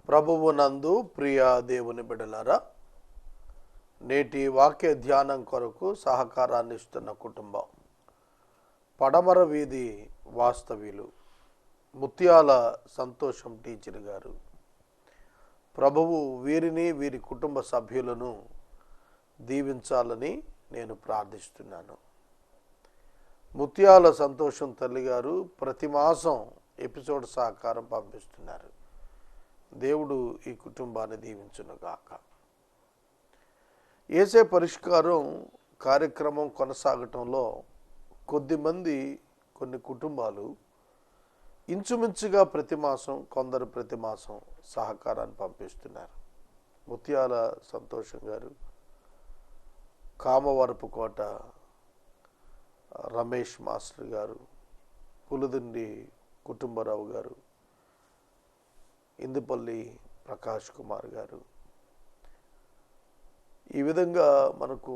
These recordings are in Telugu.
ప్రభువునందు ప్రియ దేవుని బిడ్డలారా, నేటి వాక్య ధ్యానం కొరకు సహకారాన్ని ఇస్తున్న కుటుంబం పడమర వీధి వాస్తవ్యులు ముత్యాల సంతోషం టీచర్ గారు. ప్రభువు వీరిని వీరి కుటుంబ సభ్యులను దీవించాలని నేను ప్రార్థిస్తున్నాను. ముత్యాల సంతోషం తల్లి గారు ప్రతి మాసం ఎపిసోడ్ సహకారం పంపిస్తున్నారు. దేవుడు ఈ కుటుంబాన్ని దీవించునుగాక. యేసే పరిష్కారం కార్యక్రమం కొనసాగటంలో కొన్ని కుటుంబాలు ఇంచుమించుగా ప్రతి మాసం సహకారాన్ని పంపిస్తున్నారు. ముత్యాల సంతోషం గారు, కామవరపుకోట రమేష్ మాస్టర్ గారు, పులిదిండి కుటుంబరావు గారు, ఇందుపల్లి ప్రకాష్ కుమార్ గారు, ఈ విధంగా మనకు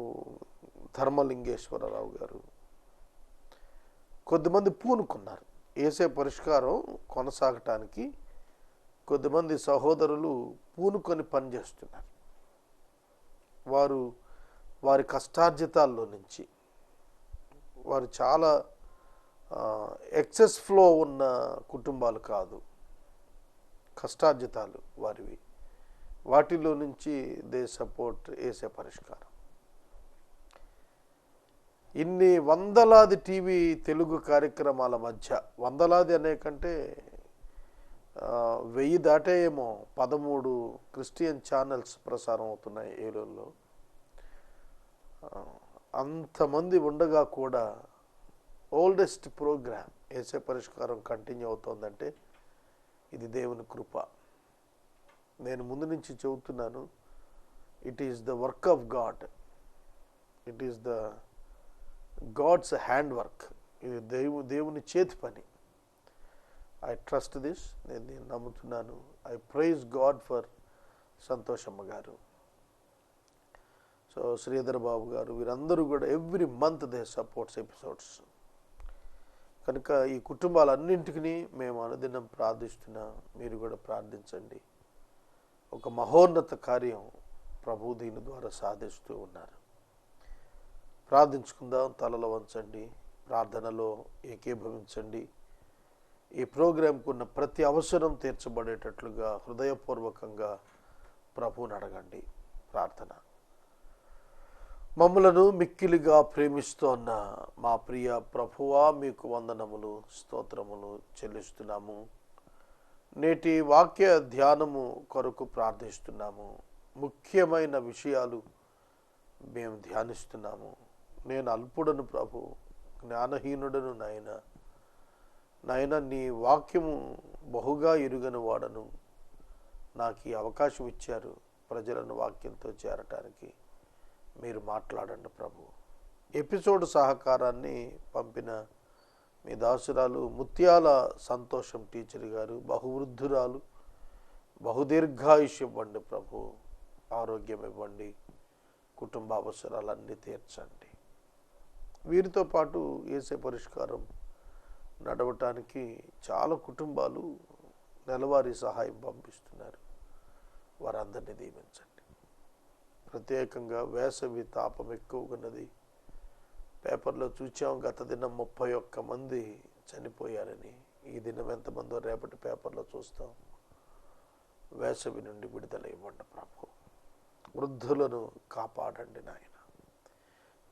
ధర్మలింగేశ్వరరావు గారు, కొద్దిమంది పూనుకున్నారు. యేసే పరిష్కారం కొనసాగటానికి కొద్దిమంది సహోదరులు పూనుకొని పనిచేస్తున్నారు. వారి కష్టార్జితాల్లో నుంచి వారు చాలా ఎక్సెస్ ఫ్లో ఉన్న కుటుంబాలు కాదు, కష్టార్జితాలు వారివి. వాటిలో నుంచి దే సపోర్ట్ యేసే పరిష్కారం. ఇన్ని వందలాది టీవీ తెలుగు కార్యక్రమాల మధ్య, వందలాది అనే కంటే 1000 దాటేయేమో, 13 క్రిస్టియన్ ఛానల్స్ ప్రసారం అవుతున్నాయి ఏలూరులో. అంతమంది ఉండగా కూడా ఓల్డెస్ట్ ప్రోగ్రామ్ యేసే పరిష్కారం కంటిన్యూ అవుతోందంటే ఇది దేవుని కృప. నేను ముందు నుంచి చెబుతున్నాను, it is the work of God, it is the God's hand work. ఇది దేవుని చేతి పని. ఐ ట్రస్ట్ దిస్, నేను నమ్ముతున్నాను. I praise God for Santhoshamma garu, so Sridhar Babu garu, వీరందరూ కూడా every month they supports episodes. కనుక ఈ కుటుంబాలన్నింటికి మేము అనుదినం ప్రార్థిస్తున్నా. మీరు కూడా ప్రార్థించండి. ఒక మహోన్నత కార్యం ప్రభు దీని ద్వారా సాధిస్తూ ఉన్నారు. ప్రార్థించుకుందాం. తలలో వంచండి, ప్రార్థనలో ఏకీభవించండి. ఈ ప్రోగ్రాంకు ఉన్న ప్రతి అవసరం తీర్చబడేటట్లుగా హృదయపూర్వకంగా ప్రభువుని అడగండి. ప్రార్థన. మమ్ములను మిక్కిలిగా ప్రేమిస్తోన్న మా ప్రియ ప్రభువా, మీకు వందనములు, స్తోత్రములు చెల్లిస్తున్నాము. నేటి వాక్య ధ్యానము కొరకు ప్రార్థిస్తున్నాము. ముఖ్యమైన విషయాలు మేము ధ్యానిస్తున్నాము. నేను అల్పుడను ప్రభు, జ్ఞానహీనుడను నాయన నీ వాక్యము బహుగా ఎరుగని వాడను. నాకు ఈ అవకాశం ఇచ్చారు ప్రజలను వాక్యంతో చేరటానికి. మీరు మాట్లాడండి ప్రభు. ఎపిసోడ్ సహకారాన్ని పంపిన మీ దాసురాలు ముత్యాల సంతోషం టీచర్ గారు, బహువృద్ధురాలు, బహుదీర్ఘాయుష్యం ఇవ్వండి ప్రభు. ఆరోగ్యం ఇవ్వండి, కుటుంబ అవసరాలన్నీ తీర్చండి. వీరితో పాటు యేసే పరిష్కారం నడవటానికి చాలా కుటుంబాలు నెలవారీ సహాయం పంపిస్తున్నారు. వారందరినీ దీవించండి. ప్రత్యేకంగా వేసవి తాపం ఎక్కువగా ఉన్నది. పేపర్లో చూచాం, గత దినం 31 మంది చనిపోయారని. ఈ దినం ఎంతమందో రేపటి పేపర్లో చూస్తాం. వేసవి నుండి విడుదల ఇవ్వండి ప్రభు. వృద్ధులను కాపాడండి నాయన,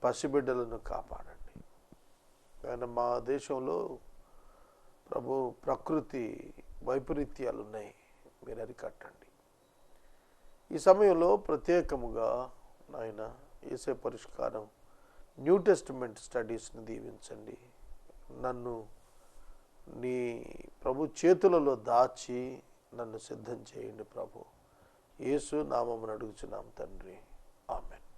పసిబిడ్డలను కాపాడండి. ఆయన మా దేశంలో ప్రభు ప్రకృతి వైపరీత్యాలు ఉన్నాయి, మీరు అరికట్టండి. ఈ సమయంలో ప్రత్యేకముగా నాయన యేసే పరిష్కారం న్యూ టెస్టిమెంట్ స్టడీస్ని దీవించండి. నన్ను నీ ప్రభు చేతులలో దాచి నన్ను సిద్ధం చేయండి ప్రభు. యేసు నామమున అడుగుచున్నాం తండ్రి, ఆమేన్.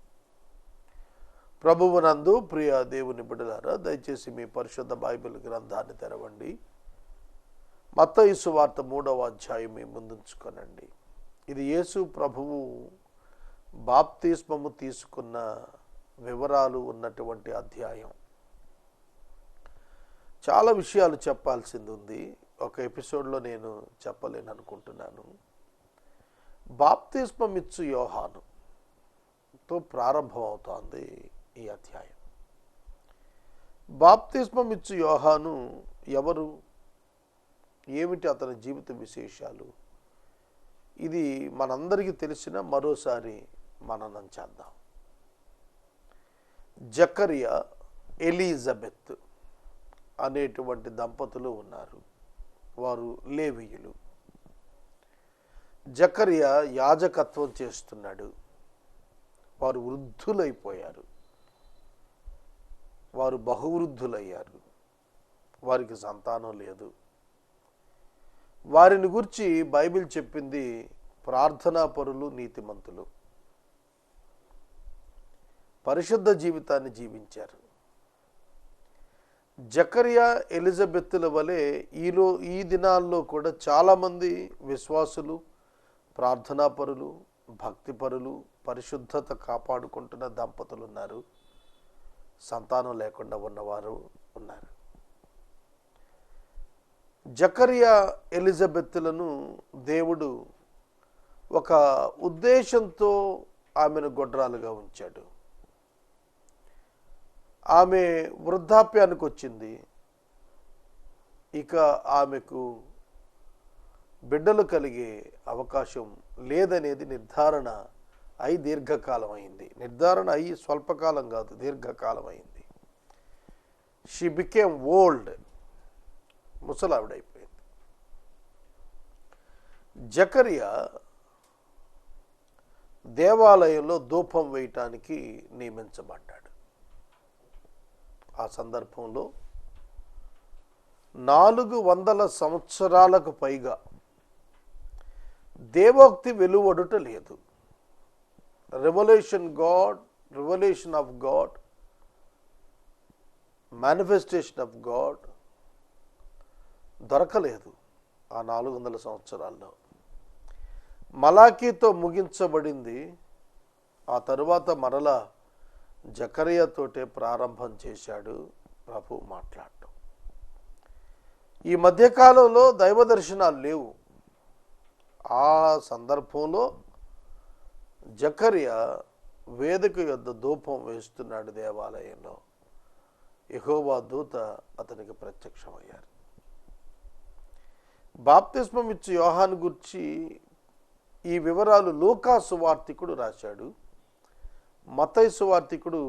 ప్రభువునందు ప్రియ దేవుని బిడ్డలారా, దయచేసి మీ పరిశుద్ధ బైబిల్ గ్రంథాన్ని తెరవండి. మత్తయి సువార్త 3వ అధ్యాయం మీ ముందుంచుకోనండి. ఇది యేసు ప్రభువు బాప్తిస్మము తీసుకున్న వివరాలు ఉన్నటువంటి అధ్యాయం. చాలా విషయాలు చెప్పాల్సింది ఉంది. ఒక ఎపిసోడ్లో నేను చెప్పలేను అనుకుంటున్నాను. బాప్తిస్మమిచ్చు యోహానుతో ప్రారంభమవుతోంది ఈ అధ్యాయం. బాప్తిస్మమిచ్చు యోహాను ఎవరు, ఏమిటి అతని జీవిత విశేషాలు, ఇది మనందరికీ తెలిసిన మరోసారి మననం చేద్దాం. జకరియా, ఎలిజబెత్ అనేటువంటి దంపతులు ఉన్నారు. వారు లేవీయులు. జకరియా యాజకత్వం చేస్తున్నాడు. వారు వృద్ధులైపోయారు, వారు బహువృద్ధులయ్యారు, వారికి సంతానం లేదు. వారిని గురించి బైబిల్ చెప్పింది ప్రార్థనాపరులు, నీతిమంతులు, పరిశుద్ధ జీవితాన్ని జీవించారు. జకరియా, ఎలిజబెత్తుల వలె ఈ దినాల్లో కూడా చాలామంది విశ్వాసులు, ప్రార్థనాపరులు, భక్తిపరులు, పరిశుద్ధత కాపాడుకుంటున్న దంపతులు ఉన్నారు. సంతానం లేకుండా ఉన్నవారు ఉన్నారు. జకరియా, ఎలిజబెత్తులను దేవుడు ఒక ఉద్దేశంతో ఆమెను గొడ్రాలుగా ఉంచాడు. ఆమె వృద్ధాప్యానికి వచ్చింది. ఇక ఆమెకు బిడ్డలు కలిగే అవకాశం లేదనేది నిర్ధారణ అయి దీర్ఘకాలం అయింది. నిర్ధారణ అయి స్వల్పకాలం కాదు, దీర్ఘకాలం అయింది. షీ బికేమ్ ఓల్డ్, ముసలావిడైపోయింది. జకరియా దేవాలయంలో ధూపం వేయటానికి నియమించబడ్డాడు. ఆ సందర్భంలో 400 సంవత్సరాలకు పైగా దేవోక్తి వెలువడుట లేదు. Revolution of God, manifestation of God దొరకలేదు ఆ 400 సంవత్సరాల్లో. మలాకీతో ముగించబడింది. ఆ తరువాత మరలా జకరియతోటే ప్రారంభం చేశాడు ప్రభు మాట్లాడటం. ఈ మధ్యకాలంలో దైవ దర్శనాలు లేవు. ఆ సందర్భంలో జకరియా వేదిక యొద్ద ధూపం వేస్తున్నాడు దేవాలయంలో. యెహోవా దూత అతనికి ప్రత్యక్షమయ్యారు. బాప్తిస్మం ఇచ్చి యోహాను గురించి ఈ వివరాలు లూకా సువార్తికుడు రాశాడు. మత్తయి సువార్తికుడు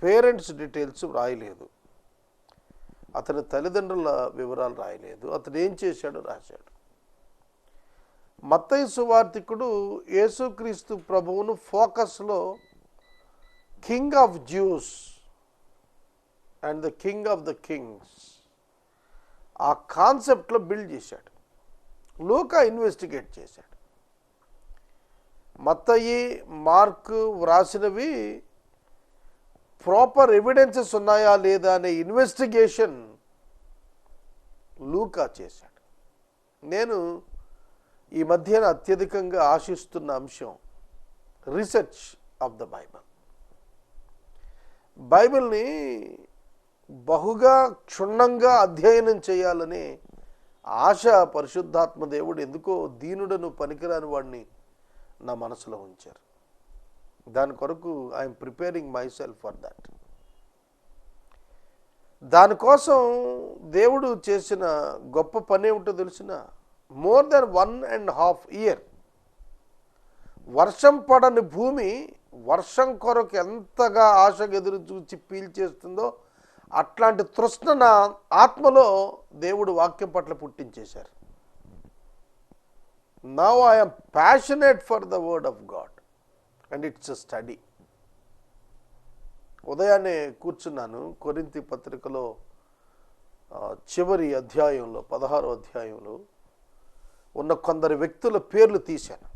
పేరెంట్స్ డీటెయిల్స్ రాయలేదు. అతని తల్లిదండ్రుల వివరాలు రాయలేదు. అతడు ఏం చేశాడో రాశాడు. మత్తయి సువార్తికుడు యేసుక్రీస్తు ప్రభువును ఫోకస్లో king of Jews and the king of the kings ఆ కాన్సెప్ట్లో బిల్డ్ చేశాడు. లూకా ఇన్వెస్టిగేట్ చేశాడు. మత్తయి, మార్కు వ్రాసినవి ప్రాపర్ ఎవిడెన్సెస్ ఉన్నాయా లేదా అనే ఇన్వెస్టిగేషన్ లూకా చేశాడు. నేను ఈ మధ్యన అత్యధికంగా ఆశిస్తున్న అంశం రీసెర్చ్ ఆఫ్ ద బైబిల్. బైబిల్ని బహుగా క్షుణ్ణంగా అధ్యయనం చేయాలని ఆశ పరిశుద్ధాత్మ దేవుడు ఎందుకో దీనుడను పనికిరాని వాడిని నా మనసులో ఉంచారు. దాని కొరకు I'm preparing my self for that. దానికోసం దేవుడు చేసిన గొప్ప పని ఏమిటో తెలిసిన, మోర్ దెన్ 1.5 years వర్షం పడని భూమి వర్షం కొరకు ఎంతగా ఆశగా ఎదురు చూచి పీల్చేస్తుందో అట్లాంటి తృష్ణ నా ఆత్మలో దేవుడు వాక్యం పట్ల పుట్టించేశారు. Now I am passionate for the word of God and it's a study. ఉదయాన్నే కూర్చున్నాను. కొరింథీ పత్రికలో చివరి అధ్యాయంలో 16వ అధ్యాయంలో ఉన్న కొందరు వ్యక్తుల పేర్లు తీశాను.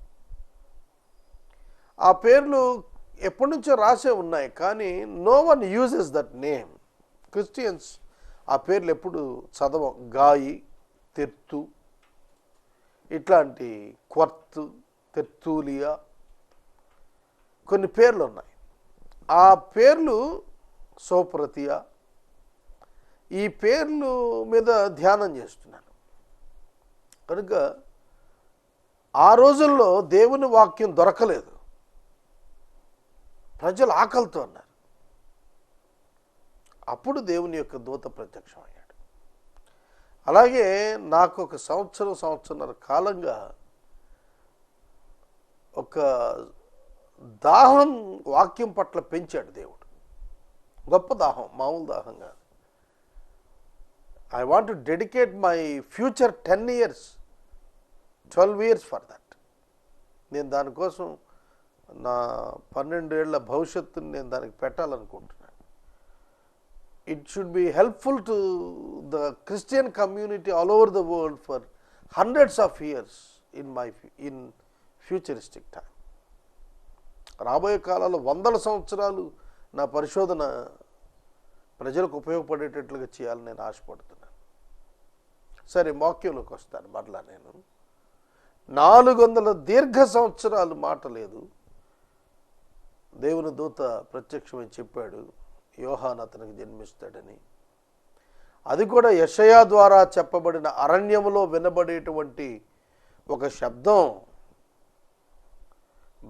ఆ పేర్లు ఎప్పటి నుంచో రాసే ఉన్నాయి, కానీ no one uses that name. Christians ఆ పేర్లు ఎప్పుడు చదవం. గాయి, తెర్తు, ఇట్లాంటి క్వర్తు, తెర్తూలియా, కొన్ని పేర్లు ఉన్నాయి. ఆ పేర్లు సోప్రతియా, ఈ పేర్లు మీద ధ్యానం చేస్తున్నాను. కనుక ఆ రోజుల్లో దేవుని వాక్యం దొరకలేదు, ప్రజలు ఆకలితో ఉన్నారు. అప్పుడు దేవుని యొక్క దూత ప్రత్యక్షమయ్యాడు. అలాగే నాకు ఒక సంవత్సరన్నర కాలంగా ఒక దాహం వాక్యం పట్ల పెంచాడు దేవుడు. గొప్ప దాహం, మామూలు దాహం కాదు. I want to dedicate my future 10 years 12 years for that. నేను దానికోసం నా 12 ఏళ్ల భవిష్యత్తుని నేను దానికి పెట్టాలనుకుంటున్నాను. It should be helpful to the Christian community all over the world for hundreds of years in futuristic time. రాబోయే కాలంలో 100 సంవత్సరాలు నా పరిశోధన ప్రజలకు ఉపయోగపడేటట్లుగా చేయాలని నేను ఆశపడుతున్నాను. సరే, వాక్యంలోకి వస్తాను మరలా. నేను 400 దీర్ఘ సంవత్సరాలు మాట లేదు. దేవుని దూత ప్రత్యక్షమై చెప్పాడు యోహాను అతనికి జన్మిస్తాడని. అది కూడా యెషయా ద్వారా చెప్పబడిన అరణ్యములో వినబడేటువంటి ఒక శబ్దం.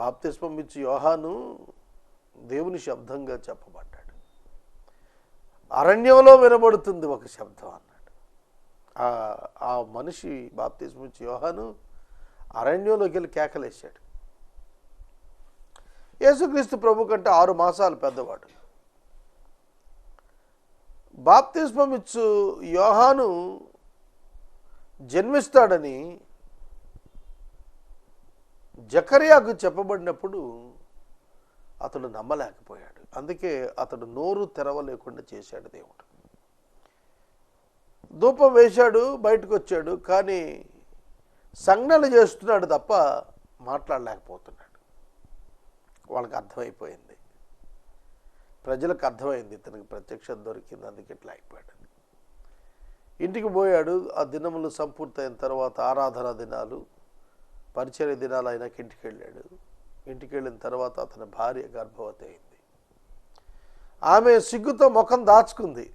బాప్తిస్మం ఇచ్చి యోహాను దేవుని శబ్దంగా చెప్పబడ్డాడు. అరణ్యంలో వినబడుతుంది ఒక శబ్దం అన్నాడు. ఆ మనిషి బాప్తిస్మం ఇచ్చి యోహాను అరణ్యంలోకి వెళ్ళి కేకలేశాడు. యేసుక్రీస్తు ప్రభు కంటే 6 మాసాలు పెద్దవాడు. బాప్తిస్మం ఇచ్చు యోహాను జన్మిస్తాడని జకర్యాకు చెప్పబడినప్పుడు అతడు నమ్మలేకపోయాడు. అందుకే అతడు నోరు తెరవలేకుండా చేశాడు దేవుడు. ధూపం వేశాడు, బయటకు వచ్చాడు, కానీ సంజ్ఞలు చేస్తున్నాడు తప్ప మాట్లాడలేకపోతున్నాడు. వాళ్ళకి అర్థమైపోయింది, ప్రజలకు అర్థమైంది ఇతనికి ప్రత్యక్షత దొరికింది, అందుకే ఇట్లా అయిపోయాడు. ఇంటికి పోయాడు. ఆ దినములు సంపూర్తయిన తర్వాత ఆరాధన దినాలు, పరిచర్య దినాలు అయినాక ఇంటికి వెళ్ళాడు. ఇంటికి వెళ్ళిన తర్వాత అతని భార్య గర్భవతి అయింది. ఆమె సిగ్గుతో ముఖం దాచుకుంది,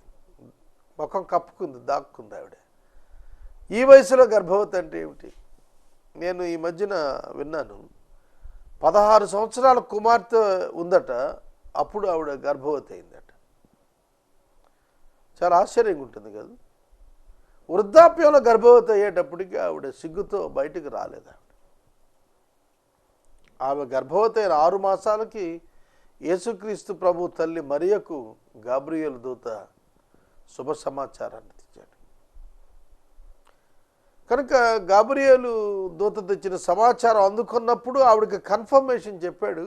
ముఖం కప్పుకుంది, దాక్కుంది ఆవిడ. ఈ వయసులో గర్భవతి అంటే ఏమిటి? నేను ఈ మధ్యన విన్నాను, 16 సంవత్సరాల కుమార్తె ఉందట, అప్పుడు ఆవిడ గర్భవతి అయిందట. చాలా ఆశ్చర్యంగా ఉంటుంది కదా. వృద్ధాప్యంలో గర్భవతి అయ్యేటప్పటికీ ఆవిడ సిగ్గుతో బయటకు రాలేదు. ఆమె గర్భవతి అయిన 6 మాసాలకి యేసుక్రీస్తు ప్రభు తల్లి మరియకు గాబ్రియేలు దూత శుభ సమాచారాన్ని తెచ్చాడు. కనుక గాబ్రియేలు దూత తెచ్చిన సమాచారం అందుకున్నప్పుడు ఆవిడకి కన్ఫర్మేషన్ చెప్పాడు,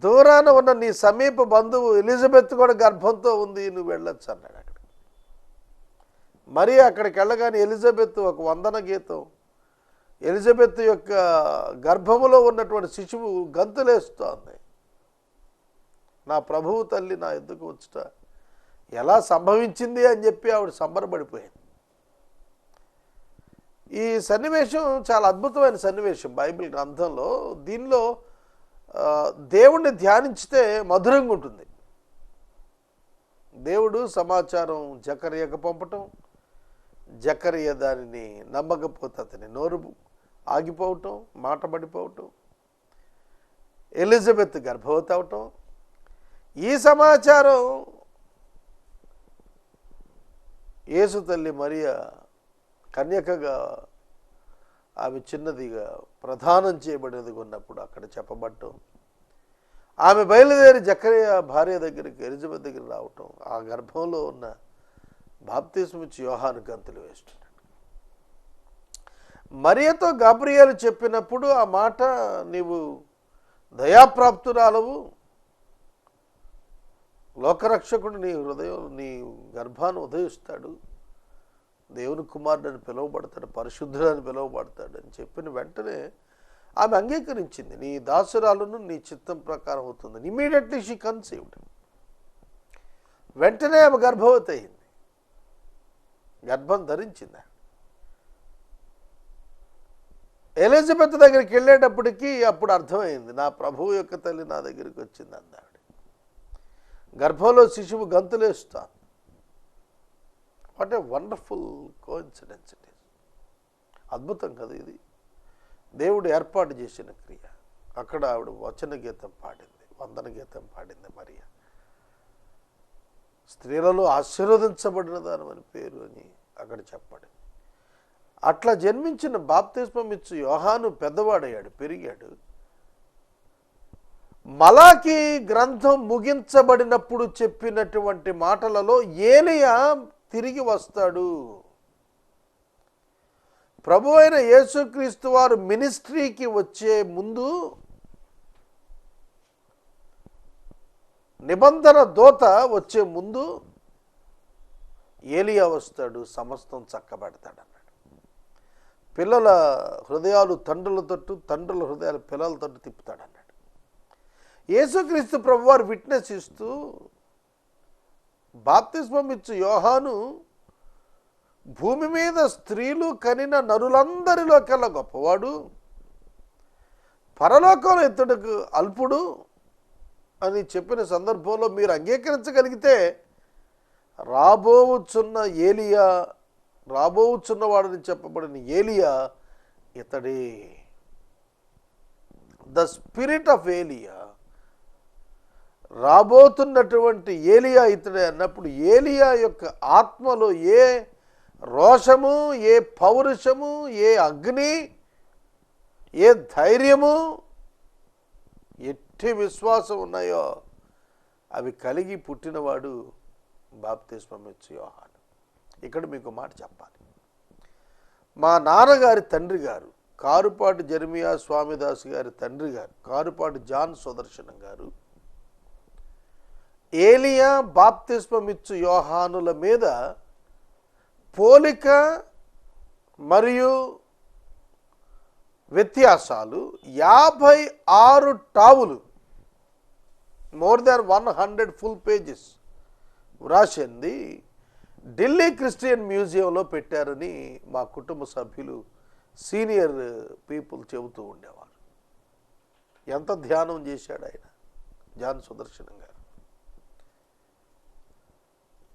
దూరాన ఉన్న నీ సమీప బంధువు ఎలిజబెత్ కూడా గర్భంతో ఉంది, నువ్వు వెళ్ళొచ్చు అన్నాడు. అక్కడ మరి అక్కడికి వెళ్ళగానే ఎలిజబెత్ ఒక వందన గీతం, ఎలిజబెత్ యొక్క గర్భములో ఉన్నటువంటి శిశువు గంతులేస్తోంది. నా ప్రభువు తల్లి నా ఎద్దుకు వచ్చుట ఎలా సంభవించింది అని చెప్పి ఆవిడ సంబరపడిపోయింది. ఈ సన్నివేశం చాలా అద్భుతమైన సన్నివేశం బైబిల్ గ్రంథంలో. దీనిలో దేవుణ్ణి ధ్యానించితే మధురంగా ఉంటుంది. దేవుడు సమాచారం జకర్యాకు పంపటం, జకర్యా దానిని నమ్మకపోతే అతని నోరు ఆగిపోవటం, మాట పడిపోవటం, ఎలిజబెత్ గర్భవతి అవటం. ఈ సమాచారం యేసు తల్లి మరియా కన్యకగా ఆమె చిన్నదిగా ప్రదానం చేయబడినదిగా ఉన్నప్పుడు అక్కడ చెప్పబడటం, ఆమె బయలుదేరి జకర్యా భార్య దగ్గరికి ఎలిజబెత్ దగ్గర రావటం, ఆ గర్భంలో ఉన్న బాప్తిస్మం ఇచ్చి యోహాను గంతులు వేస్తున్నాడు. మరియతో గాబ్రియేలు చెప్పినప్పుడు ఆ మాట, నీవు దయాప్రాప్తురాలవు, లోకరక్షకుడు నీ హృదయం నీ గర్భాన్ని ఉదయిస్తాడు, దేవుని కుమారుడని పిలువబడతాడు, పరిశుద్ధుడని పిలువబడతాడు అని చెప్పిన వెంటనే ఆమె అంగీకరించింది. నీ దాసురాలను నీ చిత్తం ప్రకారం అవుతుంది. Immediately she conceived. వెంటనే ఆమె గర్భవతి అయింది, గర్భం ధరించింది. ఎలిజబెత్ దగ్గరికి వెళ్ళేటప్పటికీ అప్పుడు అర్థమైంది, నా ప్రభువు యొక్క తల్లి నా దగ్గరికి వచ్చింది అన్నాడు. గర్భంలో శిశువు గంతులేస్తాను. What a wonderful coincidence it is. అద్భుతం కదా ఇది. దేవుడు ఏర్పాటు చేసిన క్రియ. అక్కడ ఆవిడ వచన గీతం పాడింది, వందన గీతం పాడింది. మరియా స్త్రీలలో ఆశీర్వదించబడిన దాని పేరు అని అక్కడ చెప్పాడు. అట్లా జన్మించిన బాప్తిస్మం ఇచ్చు యోహాను పెద్దవాడయ్యాడు, పెరిగాడు. మలాకి గ్రంథం ముగించబడినప్పుడు చెప్పినటువంటి మాటలలో ఏలియా తిరిగి వస్తాడు. ప్రభు అయిన యేసుక్రీస్తు వారు మినిస్ట్రీకి వచ్చే ముందు నిబంధన దూత వచ్చే ముందు ఏలియా వస్తాడు, సమస్తం చక్కబెడతాడు అన్నాడు. పిల్లల హృదయాలు తండ్రుల తట్టు, తండ్రుల హృదయాలు పిల్లల తట్టు తిప్పుతాడు అన్నాడు. యేసుక్రీస్తు ప్రభువారు విట్నెస్ ఇస్తూ బాప్తిస్మం ఇచ్చు యోహాను భూమి మీద స్త్రీలు కనిన నరులందరిలో కల్లా గొప్పవాడు, పరలోకంలో ఇతడుకు అల్పుడు అని చెప్పిన సందర్భంలో మీరు అంగీకరించగలిగితే రాబోచున్నవాడని చెప్పబడిన ఏలియా ఇతడే. ద స్పిరిట్ ఆఫ్ ఏలియా, రాబోతున్నటువంటి ఏలియా ఇతడే అన్నప్పుడు ఏలియా యొక్క ఆత్మలో ఏ రోషము, ఏ పౌరుషము, ఏ అగ్ని, ఏ ధైర్యము, ఎట్టి విశ్వాసం ఉన్నాయో అవి కలిగి పుట్టినవాడు బాప్తిస్మం ఇచ్చు యోహాను. ఇక్కడ మీకు మాట చెప్పాలి. మా నాన్నగారి తండ్రి గారు కారుపాటి జెరమియా స్వామిదాస్ గారి తండ్రి గారు కారుపాటి జాన్ సుదర్శనం గారు ఏలియా బాప్తిస్మం ఇచ్చు యోహానుల మీద పోలిక మరియు వ్యత్యాసాలు 56 టావులు, మోర్ దాన్ 100 ఫుల్ పేజెస్ వ్రాసింది ఢిల్లీ క్రిస్టియన్ మ్యూజియంలో పెట్టారని మా కుటుంబ సభ్యులు, సీనియర్ పీపుల్ చెబుతూ ఉండేవారు. ఎంత ధ్యానం చేశాడు ఆయన, జాన్ సుదర్శనం గారు.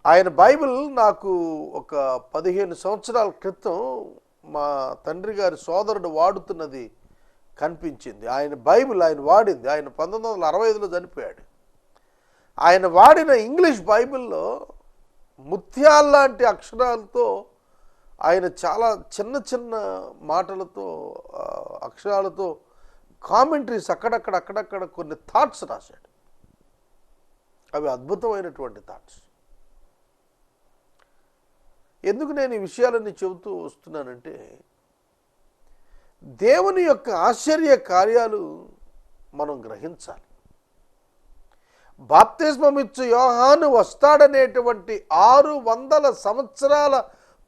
ఆయన బైబిల్ నాకు ఒక 15 సంవత్సరాల క్రితం మా తండ్రి గారి సోదరుడు వాడుతున్నది కనిపించింది. ఆయన బైబిల్ ఆయన వాడింది, ఆయన 1965లో చనిపోయాడు. ఆయన వాడిన ఇంగ్లీష్ బైబిల్లో ముత్యాల్లాంటి అక్షరాలతో ఆయన చాలా చిన్న చిన్న మాటలతో అక్షరాలతో కామెంటరీస్ అక్కడక్కడ కొన్ని థాట్స్ రాశాడు. అవి అద్భుతమైనటువంటి థాట్స్. ఎందుకు నేను ఈ విషయాలన్నీ చెబుతూ వస్తున్నానంటే, దేవుని యొక్క ఆశ్చర్య కార్యాలు మనం గ్రహించాలి. బాప్తిస్మం ఇచ్చు యోహాను వస్తాడనేటువంటి 600 సంవత్సరాల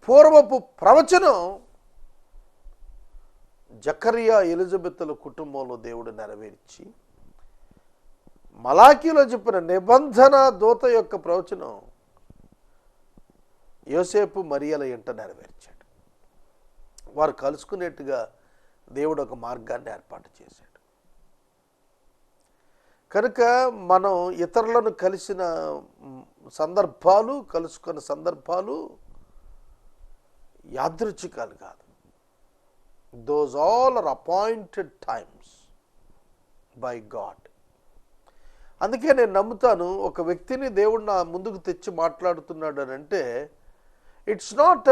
పూర్వపు ప్రవచనం జకరియా ఎలిజబెత్తుల కుటుంబంలో దేవుడు నెరవేర్చి, మలాకీలో చెప్పిన నిబంధన దూత యొక్క ప్రవచనం యోసేపు మరియల ఇంట నెరవేర్చాడు. వారు కలుసుకునేట్టుగా దేవుడు ఒక మార్గాన్ని ఏర్పాటు చేశాడు. కనుక మనం ఇతరులను కలుసుకున్న సందర్భాలు యాదృచ్ఛికాలు కాదు. Those all are appointed times by God. అందుకే నేను నమ్ముతాను, ఒక వ్యక్తిని దేవుడు నా ముందుకు తెచ్చి మాట్లాడుతున్నాడు అని అంటే it's not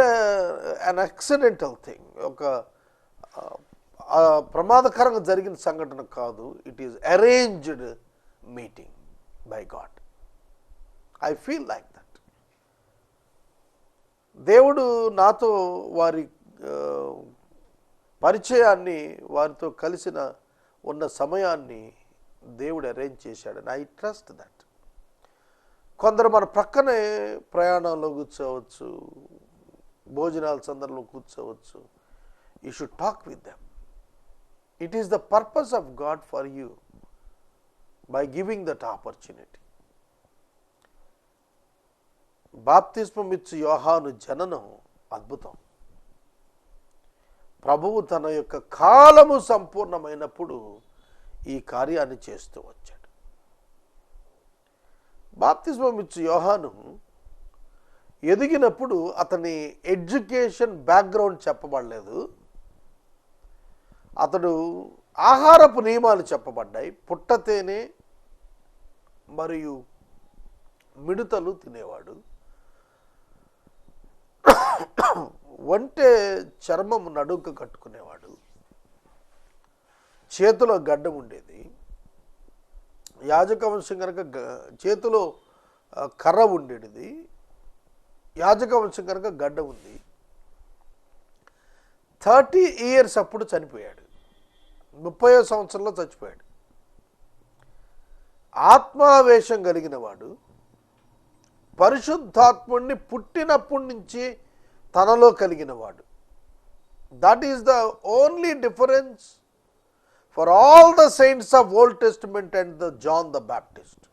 an accidental thing, ఒక ప్రమాదకరంగా జరిగిన సంఘటన కాదు. It is arranged meeting by God. I feel like that. దేవుడు నాతో వారి పరిచయాన్ని, వారితో ఉన్న సమయాన్ని దేవుడు అరేంజ్ చేశాడని ఐ ట్రస్ట్ దట్. కొందరు మన ప్రక్కనే ప్రయాణంలో కూర్చోవచ్చు, భోజనాల సందర్భంలో కూర్చోవచ్చు. You should talk with them. It is the purpose of God for you by giving that opportunity. బాప్తిస్మం ఇచ్చు యోహాను జననం అద్భుతం. ప్రభువు తన యొక్క కాలము సంపూర్ణమైనప్పుడు ఈ కార్యాన్ని చేస్తూ వచ్చాడు. బాప్తిస్మం ఇచ్చు యోహాను ఎదిగినప్పుడు అతని ఎడ్యుకేషన్ బ్యాక్గ్రౌండ్ చెప్పబడలేదు. అతడు ఆహారపు నియమాలు చెప్పబడ్డాయి. పుట్టతేనె మరియు మిడతలు తినేవాడు. ఒంటె చర్మం నడుంక కట్టుకునేవాడు. చేతిలో గడ్డం ఉండేది. యాజక వంశం కనుక చేతిలో కర్ర ఉండేది. యాజక వంశం కనుక గడ్డ ఉంది. 30 years అప్పుడు చనిపోయాడు. 30వ సంవత్సరంలో చచ్చిపోయాడు. ఆత్మావేశం కలిగిన వాడు, పరిశుద్ధాత్ముడిని పుట్టినప్పటి నుంచి తనలో కలిగిన వాడు. That is the only difference for all the saints of Old Testament and the John the Baptist.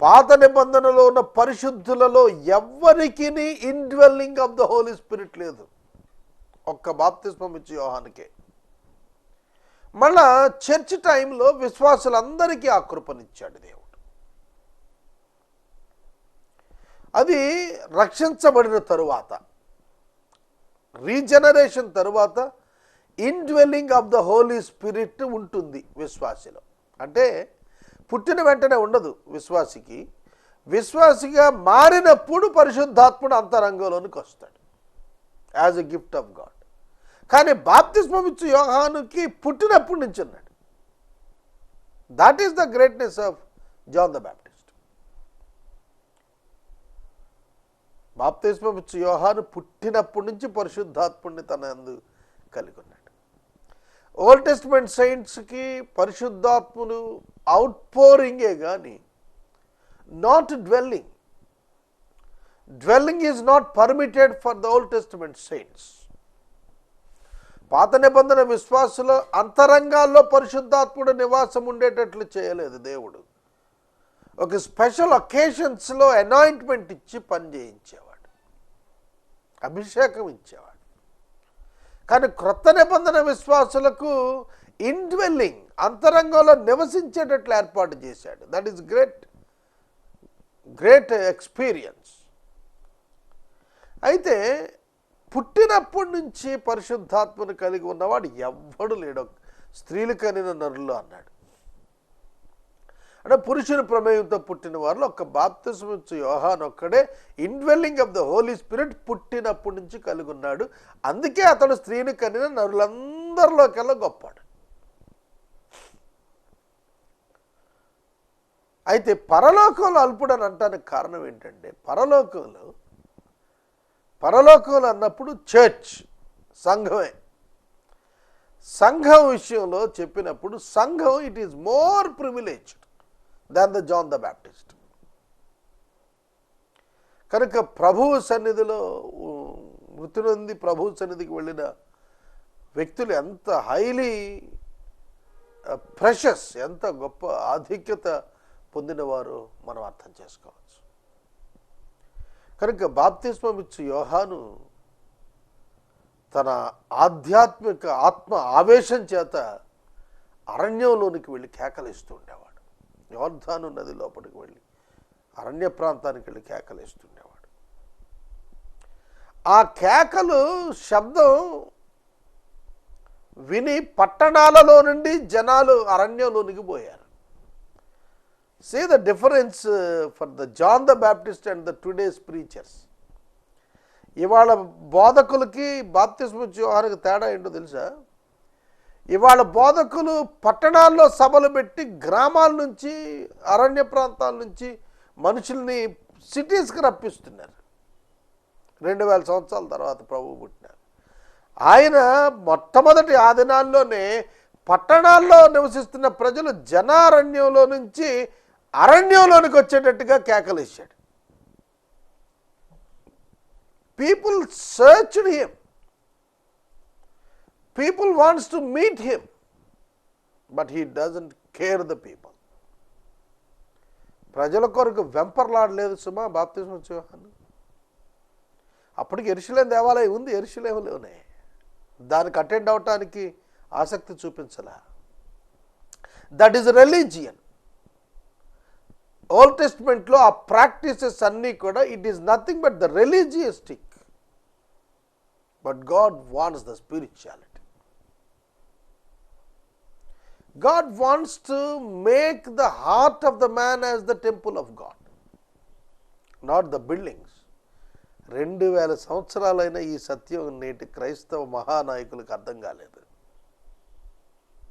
పాత నిబంధనలో ఉన్న పరిశుద్ధులలో ఎవ్వరికి indwelling of the Holi Spirit లేదు. ఒక్క బాప్తిస్మం ఇచ్చి యోహానుకే. మళ్ళా చర్చ్ టైంలో విశ్వాసులందరికీ ఆ కృపనిచ్చాడు దేవుడు. అది రక్షించబడిన తరువాత, రీజనరేషన్ తరువాత indwelling of the Holi Spirit ఉంటుంది విశ్వాసిలో. అంటే పుట్టిన వెంటనే ఉండదు విశ్వాసికి. విశ్వాసిగా మారినప్పుడు పరిశుద్ధాత్ముడు అంతరంగంలోనికి వస్తాడు as a gift of God. కానీ బాప్తిస్మం ఇచ్చి యోహానుకి పుట్టినప్పటి నుంచి ఉన్నాడు. That is the greatness of John the Baptist. బాప్తిస్మం ఇచ్చి యోహాను పుట్టినప్పటి నుంచి పరిశుద్ధాత్ముడిని తన యందు కలిగి ఉన్నాడు. ఓల్డ్ టెస్టిమెంట్ సెయింట్స్కి పరిశుద్ధాత్ములు అవుట్ పోరింగే కానీ not dwelling. Dwelling is not permitted for the old testament saints. పాత నిబంధన విశ్వాసుల అంతరంగాల్లో పరిశుద్ధాత్ముడు నివాసం ఉండేటట్లు చేయలేదు దేవుడు. ఒక స్పెషల్ అకేషన్స్లో అనాయింట్మెంట్ ఇచ్చి పని చేయించేవాడు, అభిషేకం ఇచ్చేవాడు. కానీ క్రొత్త నిబంధన విశ్వాసులకు ఇన్డ్వెల్లింగ్, అంతరంగంలో నివసించేటట్లు ఏర్పాటు చేశాడు. That is great experience. అయితే పుట్టినప్పటి నుంచి పరిశుద్ధాత్మను కలిగి ఉన్నవాడు ఎవ్వడు లేడు, స్త్రీలు కనిన నరులు అన్నాడు. అంటే పురుషుని ప్రమేయంతో పుట్టిన వారిలో ఒక్క బాప్తిస్మం ఇచ్చే యోహాను ఒక్కడే indwelling of the Holi spirit పుట్టినప్పటి నుంచి కలిగి ఉన్నాడు. అందుకే అతడు స్త్రీని కనిన నరులందరిలోకెల్లా గొప్పాడు. అయితే పరలోకంలో అల్పుడు అని అంటానికి కారణం ఏంటంటే, పరలోకంలో అన్నప్పుడు చర్చ్, సంఘమే. సంఘం విషయంలో చెప్పినప్పుడు సంఘం it is more privileged than the John the Baptist. కనుక ప్రభువు సన్నిధిలో మృతి నొంది ప్రభువు సన్నిధికి వెళ్ళిన వ్యక్తులు ఎంత హైలీ ప్రెషస్, ఎంత గొప్ప ఆధిక్యత పొందినవారో మనం అర్థం చేసుకోవచ్చు. కనుక బాప్తిస్మం ఇచ్చి యోహాను తన ఆధ్యాత్మిక ఆత్మ ఆవేశం చేత అరణ్యంలోనికి వెళ్ళి కేకలేస్తూ ఉండేవాడు. యోర్దాను నది లోపలికి వెళ్ళి అరణ్య ప్రాంతానికి వెళ్ళి కేకలేస్తుండేవాడు. ఆ కేకలు శబ్దం విని పట్టణాలలో నుండి జనాలు అరణ్యంలోనికి పోయారు. See the difference for the John the Baptist and the today's preachers. ఇవాళ బోధకులకి బాప్తిస్మం ఇచ్చే యోహానుకి తేడా ఏంటో తెలుసా? ఇవాళ బోధకులు పట్టణాల్లో సభలు పెట్టి గ్రామాల నుంచి, అరణ్య ప్రాంతాల నుంచి మనుషుల్ని సిటీస్కి రప్పిస్తున్నారు. 2000 సంవత్సరాల తర్వాత ప్రభువు పుట్టినారు. ఆయన మొట్టమొదటి ఆ దినాల్లోనే పట్టణాల్లో నివసిస్తున్న ప్రజలు జనారణ్యంలో నుంచి అరణ్యంలోనికి వచ్చేటట్టుగా కేకలేశాడు. People searched him, people wants to meet him, but he doesn't care the people. ప్రజల కొరకు వెంపర్లాడలేదు సుమా బాప్తిస్మం ఇచ్చే యోహాను. అప్పటికి యెరూషలేము దేవాలయం ఉంది యెరూషలేములోనే, దానికి అటెండ్ అవటానికి ఆసక్తి చూపించలా. That is religion. ఓల్డ్ టెస్ట్మెంట్లో ఆ ప్రాక్టీసెస్ అన్నీ కూడా it is nothing but the రిలీజియస్టిక్, but God wants the spirituality. God wants to make the heart of the man as the temple of God, not the buildings. 2000 సంవత్సరాలైన ఈ సత్యం నేటి క్రైస్తవ మహానాయకులకు అర్థం కాలేదు.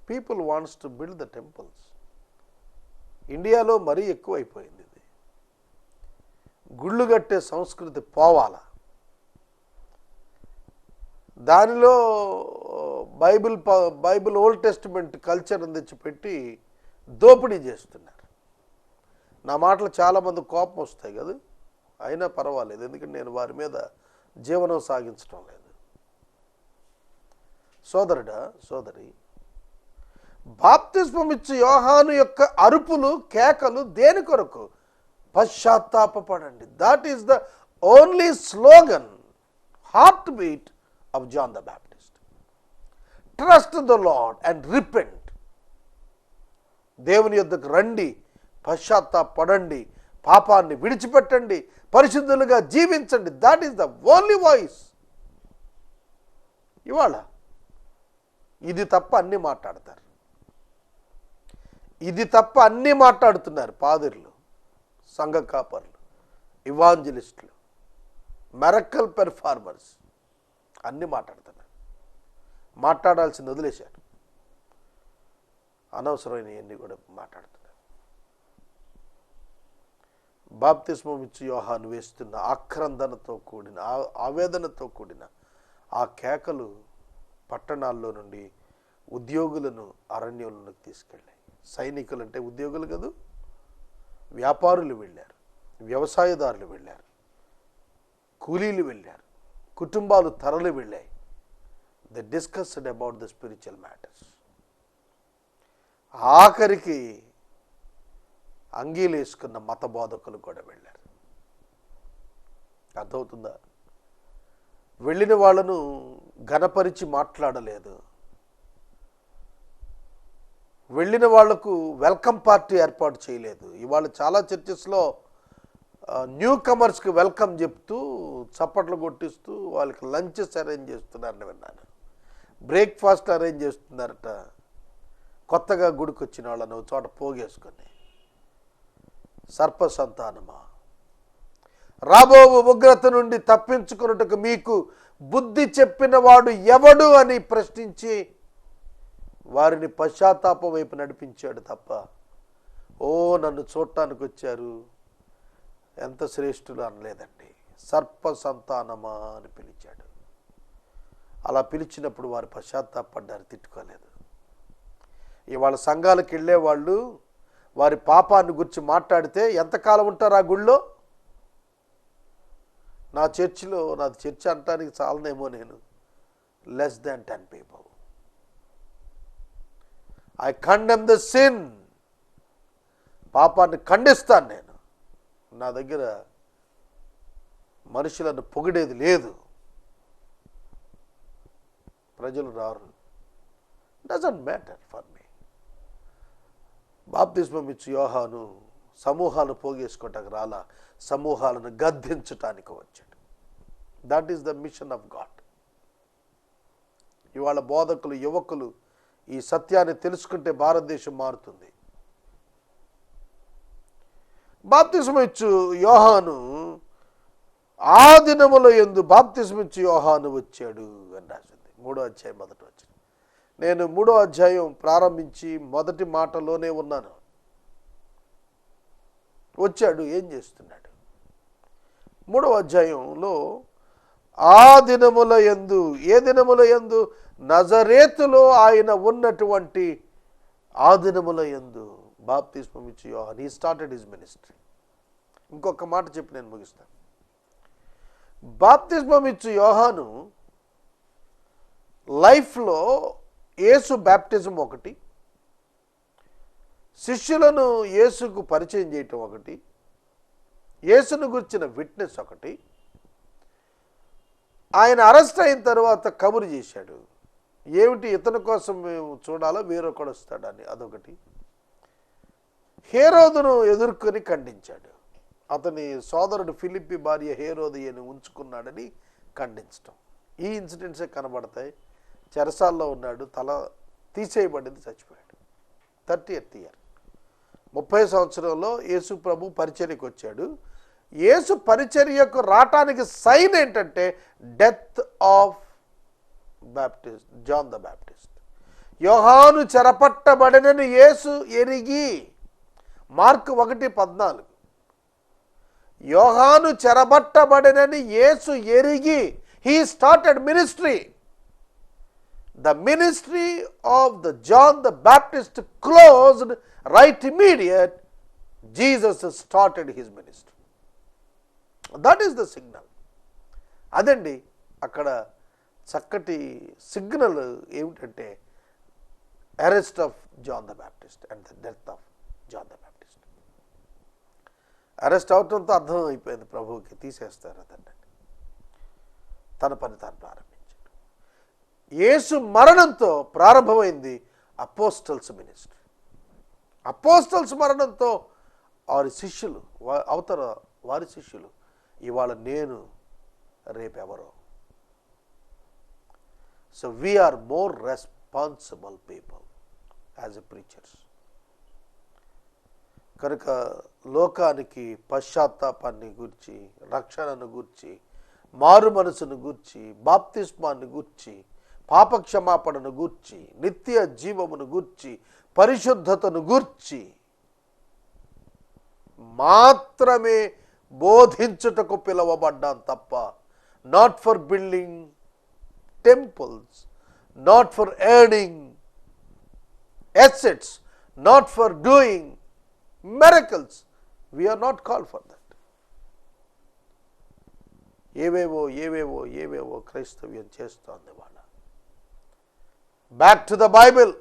People wants to build the temples. ఇండియాలో మరీ ఎక్కువైపోయింది ఇది. గుళ్ళు కట్టే సంస్కృతి పోవాలా. దానిలో బైబిల్ ఓల్డ్ టెస్టిమెంట్ కల్చర్ తెచ్చిపెట్టి దోపిడీ చేస్తున్నారు. నా మాటలు చాలామంది కోపం వస్తాయి కదా, అయినా పర్వాలేదు, ఎందుకంటే నేను వారి మీద జీవనం సాగించడం లేదు. సోదరుడా, సోదరి, బాప్తిస్మం ఇచ్చే యోహాను యొక్క అరుపులు, కేకలు దేని కొరకు? పశ్చాత్తాపపడండి. That is the only slogan, heart beat of John the Baptist. Trust the Lord and repent. దేవుని యొద్దకు రండి, పశ్చాత్తాపడండి, పాపాన్ని విడిచిపెట్టండి, పరిశుద్ధులుగా జీవించండి. That is the only voice. ఇవాళ ఇది తప్ప అన్నీ మాట్లాడతారు. ఇది తప్ప అన్నీ మాట్లాడుతున్నారు పాదిర్లు, సంఘ కాపర్లు, ఇవాంజలిస్టులు, మెరకల్ పెర్ఫార్మర్స్ అన్నీ మాట్లాడుతున్నారు. మాట్లాడాల్సింది వదిలేశారు, అనవసరమైనవన్నీ కూడా మాట్లాడుతున్నారు. బాప్తిస్మం ఇచ్చి యోహాను వేస్తున్న ఆక్రందనతో కూడిన, ఆవేదనతో కూడిన ఆ కేకలు పట్టణాల్లో నుండి ఉద్యోగులను అరణ్యంలోకి తీసుకెళ్ళాయి. సైనికులు అంటే ఉద్యోగులు కాదు, వ్యాపారులు వెళ్ళారు, వ్యవసాయదారులు వెళ్ళారు, కూలీలు వెళ్ళారు, కుటుంబాలు తరలి వెళ్ళాయి. They discussed about the spiritual matters. ఆఖరికి అంగీలు వేసుకున్న మత బోధకులు కూడా వెళ్ళారు. అర్థమవుతుందా? వెళ్ళిన వాళ్ళను ఘనపరిచి మాట్లాడలేదు. వెళ్ళిన వాళ్లకు వెల్కమ్ పార్టీ ఏర్పాటు చేయలేదు. ఇవాళ చాలా చర్చెస్లో న్యూ కమర్స్కి వెల్కమ్ చెప్తూ, చప్పట్లు కొట్టిస్తూ వాళ్ళకి లంచెస్ అరేంజ్ చేస్తున్నారని విన్నాను. బ్రేక్ఫాస్ట్ అరేంజ్ చేస్తున్నారట. కొత్తగా గుడికి వచ్చిన వాళ్ళను చోట పోగేసుకొని. సర్ప సంతానమా, రాబో ఉగ్రత నుండి తప్పించుకున్నట్టుకు మీకు బుద్ధి చెప్పిన వాడు ఎవడు అని ప్రశ్నించి వారిని పశ్చాత్తాపం వైపు నడిపించాడు తప్ప, ఓ నన్ను చూడటానికి వచ్చారు, ఎంత శ్రేష్ఠులు అనలేదండి. సర్ప సంతానమా అని పిలిచాడు. అలా పిలిచినప్పుడు వారు పశ్చాత్తాపడ్డారు, తిట్టుకోలేదు. ఇవాళ సంఘాలకు వెళ్ళేవాళ్ళు వారి పాపాన్ని గురించి మాట్లాడితే ఎంతకాలం ఉంటారు ఆ గుళ్ళో? నా చర్చిలో, నాది చర్చ్ అంటానికి చాలనేమో నేను, less than 10 people. I condemn the sin. పాపాన్ని ఖండిస్తాను నేను. నా దగ్గర మనుషులను పొగిడేది లేదు. ప్రజలు రారు. Doesn't matter for me. బాప్తిస్మం ఇచ్చి యోహాను సమూహాలను పోగేసుకోవటానికి రాలా, సమూహాలను గద్దించటానికి వచ్చాడు. That is the machine of God. ఇవాళ బోధకులు, యువకులు ఈ సత్యాన్ని తెలుసుకుంటే భారతదేశం మారుతుంది. బాప్తిస్మం ఇచ్చు యోహాను ఆ దినముల యందు బాప్తిస్మం ఇచ్చు యోహాను వచ్చాడు అని రాసింది 3వ అధ్యాయం 1వ వచనం. నేను 3వ అధ్యాయం ప్రారంభించి మొదటి మాటలోనే ఉన్నాను. వచ్చాడు, ఏం చేస్తున్నాడు? 3వ అధ్యాయంలో ఆ దినముల యందు, ఏ దినముల యందు? నజరేతులో ఆయన ఉన్నటువంటి ఆ దినముల యందు బాప్తిస్మం ఇచ్చి యోహాను, హీ స్టార్టెడ్ హిజ్ మినిస్ట్రీ. ఇంకొక మాట చెప్పి నేను ముగిస్తాను. బాప్తిస్మం ఇచ్చి యోహాను లైఫ్లో యేసు బ్యాప్టిజం ఒకటి, శిష్యులను యేసుకు పరిచయం చేయటం ఒకటి, యేసును గురించిన విట్నెస్ ఒకటి, ఆయన అరెస్ట్ అయిన తర్వాత కబురు చేశాడు, ఏమిటి ఇతని కోసం మేము చూడాలా, వేరొకడు వస్తాడని, అదొకటి. హేరోదును ఎదుర్కొని ఖండించాడు. అతని సోదరుడు ఫిలిప్పి భార్య హేరోదియని ఉంచుకున్నాడని ఖండించటం. ఈ ఇన్సిడెంట్సే కనబడతాయి. చెరసాల్లో ఉన్నాడు, తల తీసేయబడింది, చచ్చిపోయాడు. 30th ఇయర్, 30 సంవత్సరంలో యేసు ప్రభు పరిచర్యకు వచ్చాడు. యేసు పరిచర్యకు రావటానికి సైన్ ఏంటంటే death of Baptist, John the Baptist. యోహాను చెరపట్టబడినని యేసు ఎరిగి, మార్కు 1:14, యోహాను చెరపట్టబడినని యేసు ఎరిగి he started ministry. The ministry of the John the Baptist closed right immediate. Jesus started his ministry. That is the signal. అదండి అక్కడ చక్కటి సిగ్నల్ ఏమిటంటే arrest of John the baptist and the death of John the baptist. Arrest అవటంతో అర్థం అయిపోయింది ప్రభువుకి, తీసేస్తారు అతన్ని. తన పని తాను ప్రారంభించాడు. యేసు మరణంతో ప్రారంభమైంది అపోస్టల్స్ మినిస్ట్రీ. అపోస్టల్స్ మరణంతో వారి శిష్యులు, అవతల వారి శిష్యులు, ఇవాళ నేను రేపెవరో. So we are more responsible people as a preachers. కనుక లోకానికి పశ్చాత్తాపాన్ని గూర్చి, రక్షణను గూర్చి, మారు మనసును గూర్చి, బాప్తిస్మాన్ని గూర్చి, పాపక్షమాపణను గూర్చి, నిత్య జీవమును గూర్చి, పరిశుద్ధతను గూర్చి మాత్రమే బోధించుటకు పిలువబడ్డాం తప్ప, not for building temples, not for earning assets, not for doing miracles. We are not called for that. ఏవేవో క్రైస్తవ్యం చేస్తోంది వాళ్ళ. Back to the Bible.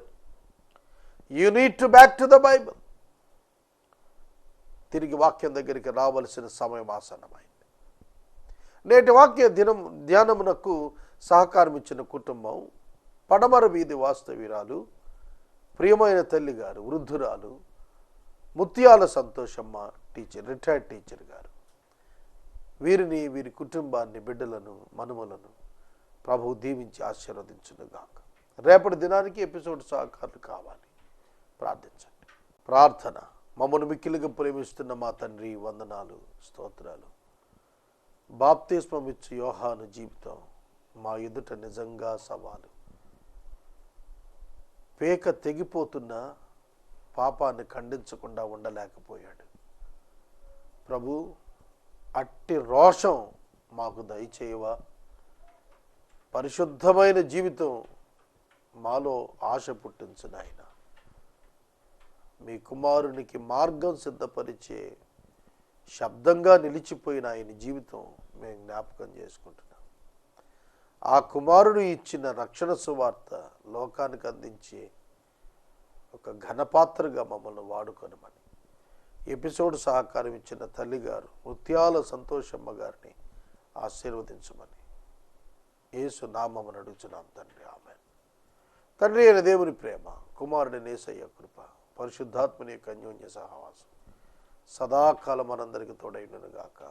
You need to back to the Bible. తిరిగి వాక్యం దగ్గరికి రావలసిన సమయం ఆసన్నమైంది. నేటి వాక్య ధ్యానమునకు సహకారం ఇచ్చిన కుటుంబం పడమర వీధి వాస్తవ్యురాలు, ప్రియమైన తల్లి గారు, వృద్ధురాలు ముత్యాల సంతోషమ్మ టీచర్, రిటైర్డ్ టీచర్ గారు. వీరిని, వీరి కుటుంబాన్ని, బిడ్డలను, మనుమలను ప్రభువు దీవించి ఆశీర్వదించునుగాక. రేపటి దినానికి ఎపిసోడ్ సహకారులు కావాలి, ప్రార్థించండి. ప్రార్థన. మమ్మను మిక్కిలిగా ప్రేమిస్తున్న మా తండ్రి, వందనాలు, స్తోత్రాలు. బాప్తిస్మమిచ్చు యోహాను జీవితం మా ఎదుట నిజంగా సవాలు. పేక తెగిపోతున్న పాపాన్ని ఖండించకుండా ఉండలేకపోయాడు. ప్రభు, అట్టి రోషం మాకు దయచేయవా. పరిశుద్ధమైన జీవితం మాలో ఆశ పుట్టించు నాయన. మీ కుమారునికి మార్గం సిద్ధపరిచే శబ్దంగా నిలిచిపోయిన ఆయన జీవితం మేము జ్ఞాపకం చేసుకుంటున్నాం. ఆ కుమారుడు ఇచ్చిన రక్షణ సువార్త లోకానికి అందించే ఒక ఘనపాత్రగా మమ్మల్ని వాడుకొనమని ఎపిసోడ్ సహకారం ఇచ్చిన తల్లిగారు ముత్యాల సంతోషమ్మ గారిని ఆశీర్వదించమని యేసు నామమున అడుగుచున్నాం తండ్రి, ఆమేన్. తండ్రి అయిన దేవుని ప్రేమ, కుమారుడి యేసయ్య కృప, పరిశుద్ధాత్మని యొక్క అన్యోన్య సహవాసం సదాకాలం మనందరికీ తోడైనను గాక.